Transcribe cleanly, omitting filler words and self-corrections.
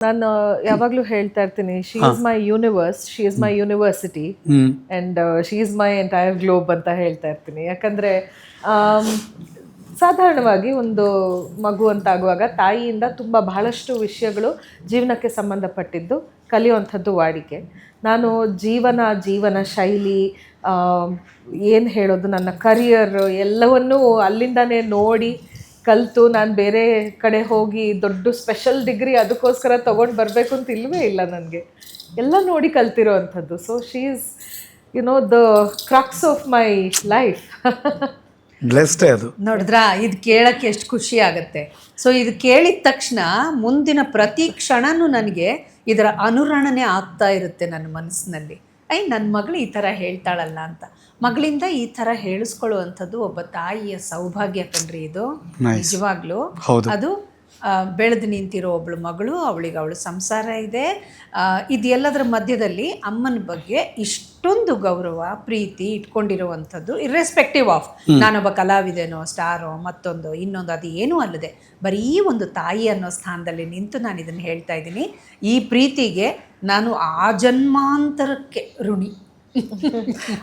ನಾನು ಯಾವಾಗ್ಲೂ ಹೇಳ್ತಾ ಇರ್ತೀನಿ, she is my universe, she is my university and she is my entire globe ಅಂತ ಹೇಳ್ತಾ ಇರ್ತೀನಿ. ಯಾಕಂದ್ರೆ ಸಾಧಾರಣವಾಗಿ ಒಂದು ಮಗು ಅಂತ ಆಗುವಾಗ ತಾಯಿಯಿಂದ ತುಂಬ ಬಹಳಷ್ಟು ವಿಷಯಗಳು ಜೀವನಕ್ಕೆ ಸಂಬಂಧಪಟ್ಟಿದ್ದು ಕಲಿಯುವಂಥದ್ದು ವಾಡಿಕೆ. ನಾನು ಜೀವನ ಶೈಲಿ, ಏನು ಹೇಳೋದು, ನನ್ನ ಕರಿಯರ್ ಎಲ್ಲವನ್ನೂ ಅಲ್ಲಿಂದನೇ ನೋಡಿ ಕಲಿತು ನಾನು ಬೇರೆ ಕಡೆ ಹೋಗಿ ದೊಡ್ಡ ಸ್ಪೆಷಲ್ ಡಿಗ್ರಿ ಅದಕ್ಕೋಸ್ಕರ ತೊಗೊಂಡು ಬರಬೇಕು ಅಂತ ಇಲ್ಲವೇ ಇಲ್ಲ. ನನಗೆ ಎಲ್ಲ ನೋಡಿ ಕಲ್ತಿರೋ ಅಂಥದ್ದು. So she is the crux of my life. ಬ್ಲೆಸ್ಡೇ ಅದು. ನೋಡಿದ್ರಾ, ಇದು ಕೇಳಕ್ಕೆ ಎಷ್ಟು ಖುಷಿ ಆಗುತ್ತೆ. ಸೊ ಇದು ಕೇಳಿದ ತಕ್ಷಣ ಮುಂದಿನ ಪ್ರತಿ ಕ್ಷಣನೂ ನನಗೆ ಇದರ ಅನುರಣನೆ ಆಗ್ತಾ ಇರುತ್ತೆ ನನ್ನ ಮನಸ್ಸಿನಲ್ಲಿ. ನನ್ನ ಮಗಳು ಈ ಥರ ಹೇಳ್ತಾಳಲ್ಲ ಅಂತ. ಮಗಳಿಂದ ಈ ಥರ ಹೇಳಿಸ್ಕೊಳ್ಳುವಂಥದ್ದು ಒಬ್ಬ ತಾಯಿಯ ಸೌಭಾಗ್ಯ ಕಣ್ರಿ ಇದು. ನಿಜವಾಗ್ಲೂ ಅದು ಬೆಳೆದು ನಿಂತಿರೋ ಒಬ್ಳು ಮಗಳು, ಅವಳು ಸಂಸಾರ ಇದೆ. ಇದೆಲ್ಲದರ ಮಧ್ಯದಲ್ಲಿ ಅಮ್ಮನ ಬಗ್ಗೆ ಇಷ್ಟೊಂದು ಗೌರವ ಪ್ರೀತಿ ಇಟ್ಕೊಂಡಿರುವಂಥದ್ದು, ಇರ್ರೆಸ್ಪೆಕ್ಟಿವ್ ಆಫ್ ನಾನೊಬ್ಬ ಕಲಾವಿದೆನೋ ಸ್ಟಾರೋ ಮತ್ತೊಂದು ಇನ್ನೊಂದು ಅದು ಏನೂ ಅಲ್ಲದೆ ಬರೀ ಒಂದು ತಾಯಿ ಅನ್ನೋ ಸ್ಥಾನದಲ್ಲಿ ನಿಂತು ನಾನು ಇದನ್ನು ಹೇಳ್ತಾ ಇದ್ದೀನಿ. ಈ ಪ್ರೀತಿಗೆ ನಾನು ಆಜನ್ಮಾಂತರಕ್ಕೆ ಋಣಿ.